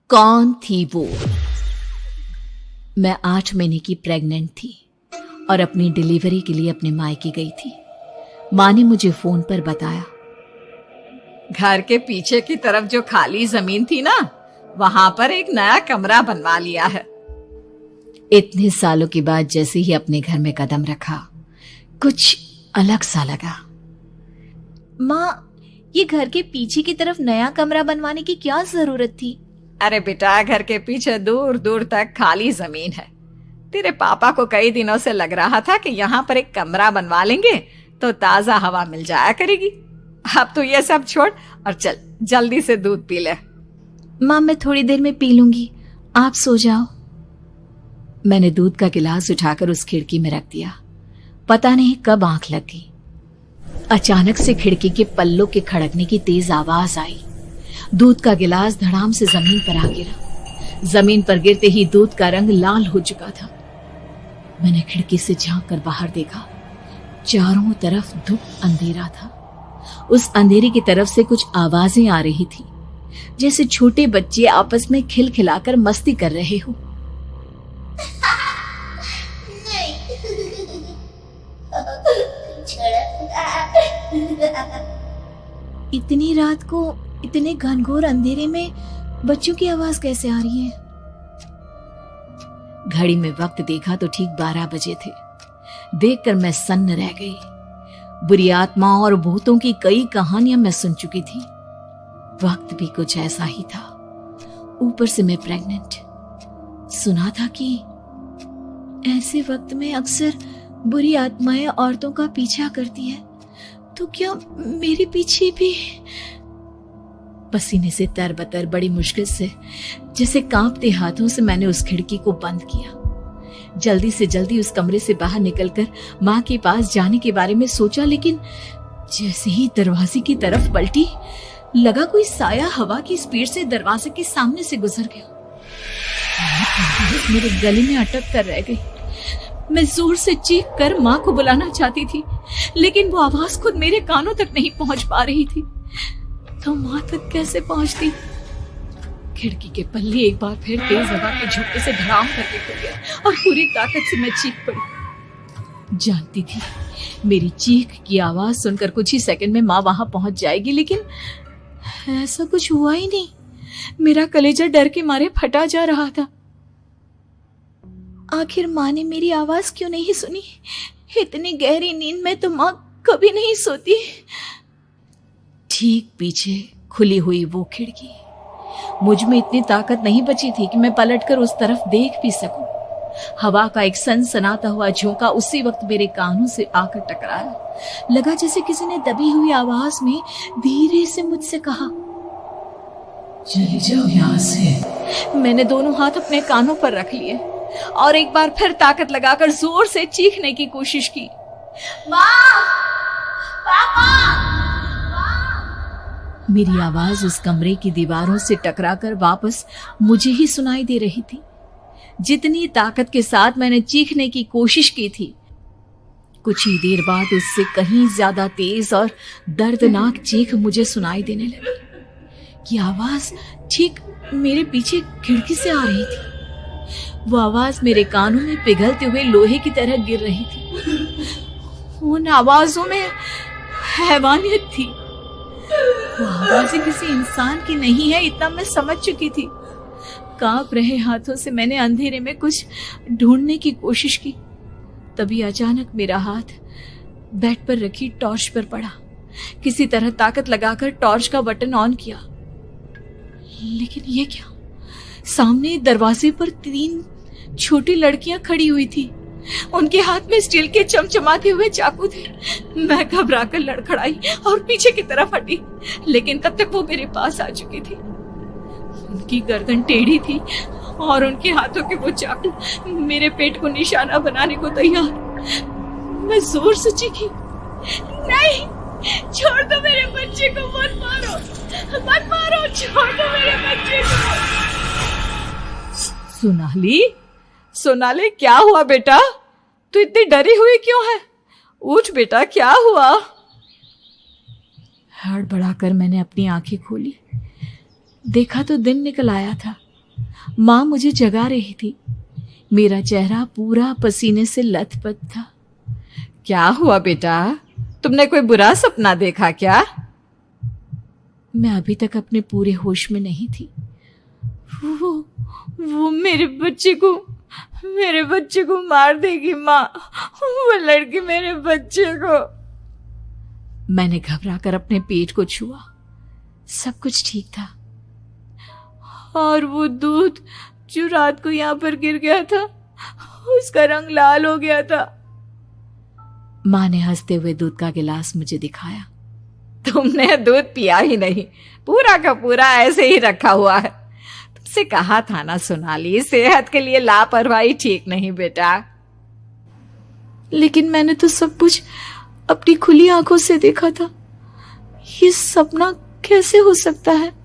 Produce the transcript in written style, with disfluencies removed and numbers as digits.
कौन थी वो? मैं 8 महीने की प्रेग्नेंट थी और अपनी डिलीवरी के लिए अपने मायके गई थी। माँ ने मुझे फोन पर बताया, घर के पीछे की तरफ जो खाली जमीन थी ना, वहां पर एक नया कमरा बनवा लिया है। इतने सालों के बाद जैसे ही अपने घर में कदम रखा, कुछ अलग सा लगा। माँ, ये घर के पीछे की तरफ नया कमरा बनवाने की क्या जरूरत थी? अरे बेटा, घर के पीछे दूर दूर तक खाली जमीन है। तेरे पापा को कई दिनों से लग रहा था कि यहाँ पर एक कमरा बनवा लेंगे तो ताजा हवा मिल जाया करेगी। अब तो ये सब छोड़ और चल जल्दी से दूध पी ले। माँ, मैं थोड़ी देर में पी लूंगी, आप सो जाओ। मैंने दूध का गिलास उठाकर उस खिड़की में रख दिया। पता नहीं कब आंख लग गई। अचानक से खिड़की के पल्लों के खड़कने की तेज आवाज आई। दूध का गिलास धड़ाम से जमीन पर आ गिरा। जमीन पर गिरते ही दूध का रंग लाल हो चुका था। मैंने खिड़की से झांक कर बाहर देखा। चारों तरफ धूप अंधेरा था। उस अंधेरे की तरफ से कुछ आवाजें आ रही थी, जैसे छोटे बच्चे आपस में खिलखिलाकर मस्ती कर रहे हो। इतनी रात को इतने घनघोर अंधेरे में बच्चों की आवाज कैसे आ रही है? घड़ी में वक्त देखा तो ठीक 12 बजे थे। देखकर मैं सन्न रह गई। बुरी आत्माओं और भूतों की कई कहानियां मैं सुन चुकी थी। वक्त भी कुछ ऐसा ही था। ऊपर से मैं प्रेग्नेंट। सुना था कि ऐसे वक्त में अक्सर बुरी आत्माएं औरतों का पीछा करती है, तो क्या मेरे पीछे भी? पसीने से तरबतर बड़ी मुश्किल से, जैसे कांपते हाथों से मैंने उस खिड़की को बंद किया। जल्दी से जल्दी उस कमरे से बाहर निकलकर माँ के पास जाने के बारे में सोचा, लेकिन जैसे ही दरवाजे की तरफ पलटी, लगा कोई साया हवा की स्पीड से दरवाजे के सामने से गुजर गया। मेरे गले में अटक कर रह गई। मैं जोर से चीख कर माँ को बुलाना चाहती थी, लेकिन वो आवाज खुद मेरे कानों तक नहीं पहुंच पा रही थी। तो माँ तक कैसे पहुंचती? खिड़की के पल्ले एक बार फिर तेज हवा के झोंके से धड़ाम करके खुल गया और पूरी ताकत से मैं चीख पड़ी। जानती थी मेरी चीख की आवाज सुनकर कुछ ही सेकंड में माँ वहां पहुंच जाएगी, लेकिन ऐसा कुछ हुआ ही नहीं। मेरा कलेजा डर के मारे फटा जा रहा था। आखिर माँ ने मेरी आवाज क्यों नहीं सुनी? इतनी गहरी नींद में तो माँ कभी नहीं सोती। ठीक पीछे खुली हुई वो खिड़की। मुझ में इतनी ताकत नहीं बची थी कि मैं पलटकर उस तरफ देख भी सकूं। हवा का एक सनसनाता हुआ झोंका उसी वक्त मेरे कानों से आकर टकराया। लगा जैसे किसी ने दबी हुई आवाज में धीरे से मुझसे कहा, चली जाओ यहां से। मैंने दोनों हाथ अपने कानों पर रख लिए और एक बार फिर ताकत लगाकर जोर से चीखने की कोशिश की। माँ! पापा! मेरी आवाज उस कमरे की दीवारों से टकराकर वापस मुझे ही सुनाई दे रही थी। जितनी ताकत के साथ मैंने चीखने की कोशिश की थी, कुछ ही देर बाद उससे कहीं ज्यादा तेज और दर्दनाक चीख मुझे सुनाई देने लगी। ये आवाज ठीक मेरे पीछे खिड़की से आ रही थी। वो आवाज मेरे कानों में पिघलते हुए लोहे की तरह गिर रही थी। उन आवाजों में हैवानियत थी। वो आवाजें किसी इंसान की नहीं है, इतना मैं समझ चुकी थी। कांप रहे हाथों से मैंने अंधेरे में कुछ ढूंढने की कोशिश की। तभी अचानक मेरा हाथ बेड पर रखी टॉर्च पर पड़ा। किसी तरह ताकत लगाकर टॉर्च का बटन ऑन किया, लेकिन ये क्या? सामने दरवाजे पर 3 छोटी लड़कियां खड़ी हुई थी। उनके हाथ में स्टील के चमचमाते हुए चाकू थे। मैं घबराकर लड़खड़ाई और पीछे की तरफ हटी, लेकिन तब तक वो मेरे पास आ चुकी थी। उनकी गर्दन टेढ़ी थी और उनके हाथों के वो चाकू मेरे पेट को निशाना बनाने को तैयार। मैं जोर से चीखी, नहीं, छोड़ दो मेरे बच्चे को, मत मारो, मत मारो, छोड़ दो मेरे बच्चे को। सोनाली, क्या हुआ बेटा? तू इतनी डरी हुई क्यों है? उठ बेटा, क्या हुआ? हड़बड़ाकर मैंने अपनी आंखें खोली। देखा तो दिन निकल आया था। माँ मुझे जगा रही थी। मेरा चेहरा पूरा पसीने से लथपथ था। क्या हुआ बेटा, तुमने कोई बुरा सपना देखा क्या? मैं अभी तक अपने पूरे होश में नहीं थी। वो मेरे बच्चे को मार देगी माँ। वो लड़की मेरे बच्चे को। मैंने घबराकर अपने पेट को छुआ। सब कुछ ठीक था। और वो दूध जो रात को यहाँ पर गिर गया था, उसका रंग लाल हो गया था। माँ ने हंसते हुए दूध का गिलास मुझे दिखाया। तुमने दूध पिया ही नहीं, पूरा का पूरा ऐसे ही रखा हुआ है। तुमसे कहा था ना सोनाली, सेहत के लिए लापरवाही ठीक नहीं बेटा। लेकिन मैंने तो सब कुछ अपनी खुली आंखों से देखा था। ये सपना कैसे हो सकता है?